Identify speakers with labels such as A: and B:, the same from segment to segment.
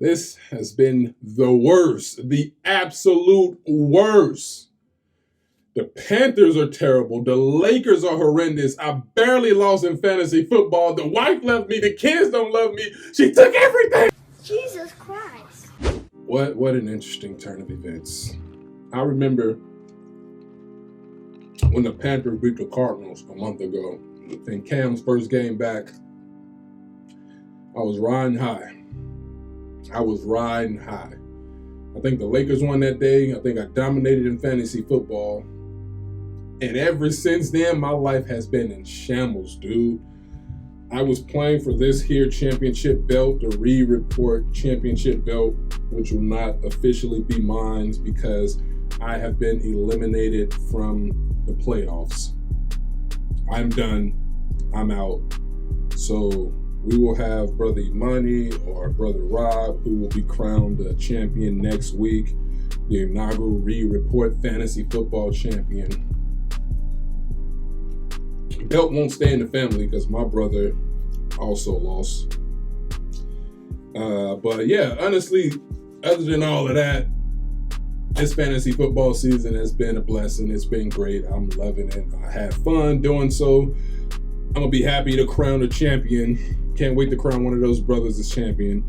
A: This has been the worst, the absolute worst. The Panthers are terrible. The Lakers are horrendous. I barely lost in fantasy football. The wife left me. The kids don't love me. She took everything.
B: Jesus Christ.
A: What an interesting turn of events. I remember when the Panthers beat the Cardinals a month ago in Cam's first game back. I was riding high. I think the Lakers won that day. I think I dominated in fantasy football. And ever since then, my life has been in shambles, dude. I was playing for this here championship belt, the reedreport championship belt, which will not officially be mine because I have been eliminated from the playoffs. I'm done. I'm out. So we will have Brother Imani or Brother Rob, who will be crowned the champion next week, the inaugural reedreport fantasy football champion. Belt won't stay in the family because my brother also lost. But yeah, honestly, other than all of that, this fantasy football season has been a blessing. It's been great. I'm loving it. I had fun doing so. I'm going to be happy to crown a champion. Can't wait to crown one of those brothers as champion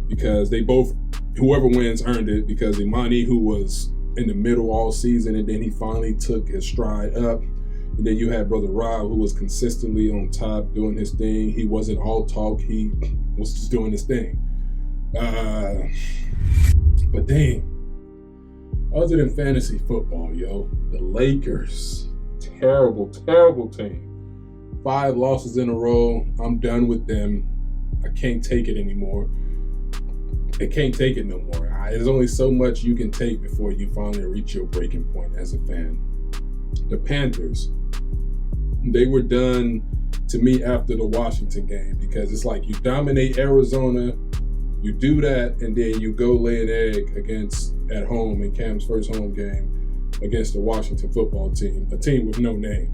A: because they both, whoever wins, earned it because Imani, who was in the middle all season, and then he finally took his stride up. And then you had Brother Rob, who was consistently on top doing his thing. He wasn't all talk. He was just doing his thing. But dang, other than fantasy football, the Lakers, terrible, terrible team. 5 losses in a row. I'm done with them. I can't take it anymore. I can't take it no more. There's only so much you can take before you finally reach your breaking point as a fan. The Panthers, they were done to me after the Washington game because it's like you dominate Arizona, you do that, and then you go lay an egg at home in Cam's first home game against the Washington football team, a team with no name.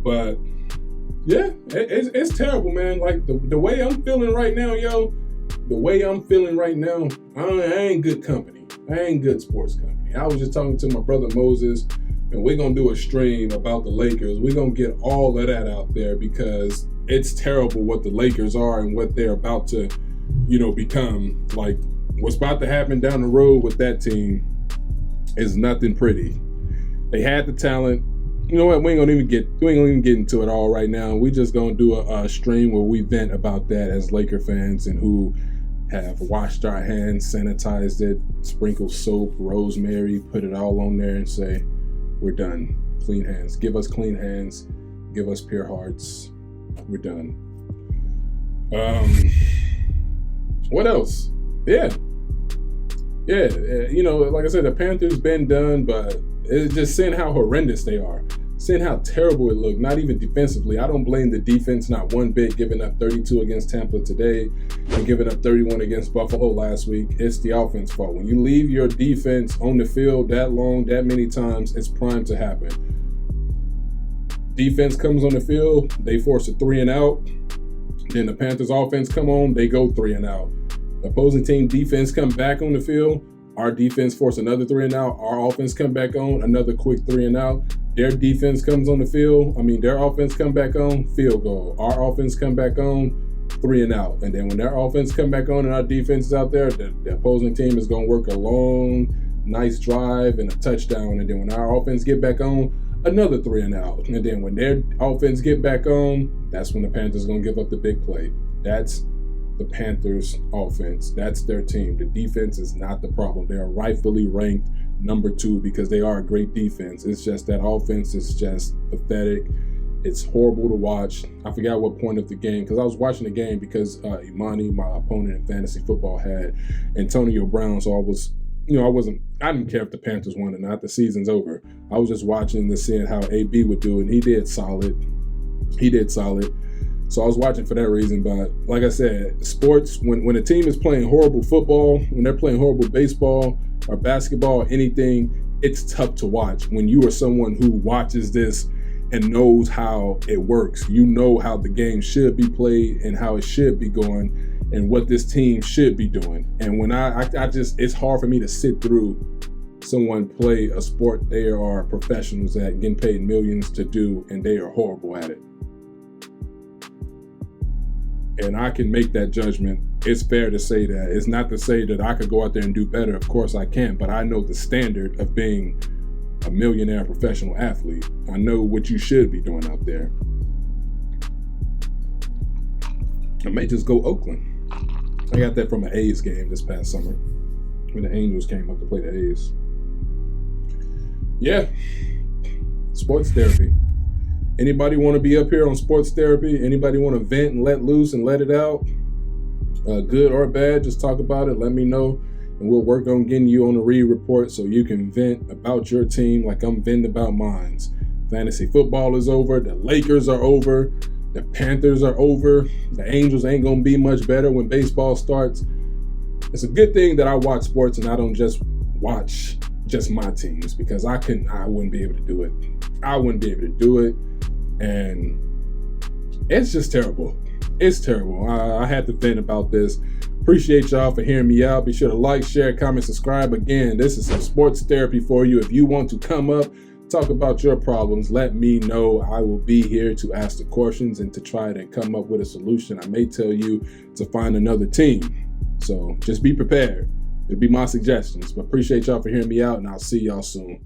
A: But yeah, it's terrible, man. Like the way I'm feeling right now, I ain't good company. I ain't good sports company. I was just talking to my brother Moses, and we're going to do a stream about the Lakers. We're going to get all of that out there because it's terrible what the Lakers are and what they're about to, become. Like, what's about to happen down the road with that team is nothing pretty. They had the talent. You know what? We ain't gonna even get into it all right now. We just gonna do a stream where we vent about that as Laker fans and who have washed our hands, sanitized it, sprinkled soap, rosemary, put it all on there and say, we're done. Clean hands. Give us clean hands. Give us pure hearts. We're done. What else? Yeah. Like I said, the Panthers been done, but it's just seeing how horrendous they are. Seeing how terrible it looked, not even defensively. I don't blame the defense, not one bit, giving up 32 against Tampa today and giving up 31 against Buffalo last week. It's the offense fault. When you leave your defense on the field that long, that many times, it's primed to happen. Defense comes on the field, they force a 3 and out. Then the Panthers offense come on, they go 3 and out. The opposing team defense come back on the field. Our defense force another 3 and out. Our offense come back on, another quick 3 and out. Their defense comes on the field. Their offense come back on, field goal. Our offense come back on, 3 and out. And then when their offense come back on and our defense is out there, the opposing team is going to work a long, nice drive and a touchdown. And then when our offense get back on, another 3 and out. And then when their offense get back on, that's when the Panthers going to give up the big play. That's the Panthers offense. That's their team. The defense is not the problem. They are rightfully ranked number 2 because they are a great defense. It's just that offense is just pathetic. It's horrible to watch. I forgot what point of the game because I was watching the game because Imani, my opponent in fantasy football, had Antonio Brown. So I didn't care if the Panthers won or not. The season's over. I was just watching to see how AB would do, and he did solid. So I was watching for that reason. But like I said, sports, when a team is playing horrible football, when they're playing horrible baseball or basketball or anything, it's tough to watch. When you are someone who watches this and knows how it works. You know how the game should be played and how it should be going and what this team should be doing. And when I just, it's hard for me to sit through someone play a sport they are professionals at, getting paid millions to do, and they are horrible at it. And I can make that judgment. It's fair to say that. It's not to say that I could go out there and do better. Of course I can, but I know the standard of being a millionaire professional athlete. I know what you should be doing out there. I may just go Oakland. I got that from an A's game this past summer when the Angels came up to play the A's. Yeah, sports therapy. Anybody want to be up here on sports therapy? Anybody want to vent and let loose and let it out? Good or bad, just talk about it. Let me know. And we'll work on getting you on the Reed Report so you can vent about your team like I'm venting about mine. Fantasy football is over. The Lakers are over. The Panthers are over. The Angels ain't going to be much better when baseball starts. It's a good thing that I watch sports and I don't just watch just my teams, because I wouldn't be able to do it. I wouldn't be able to do it. And it's just terrible. It's terrible. I had to vent about this. Appreciate y'all for hearing me out. Be sure to like, share, comment, subscribe. Again, this is some sports therapy for you. If you want to come up, talk about your problems, let me know. I will be here to ask the questions and to try to come up with a solution. I may tell you to find another team. So just be prepared. It'll be my suggestions. But appreciate y'all for hearing me out, and I'll see y'all soon.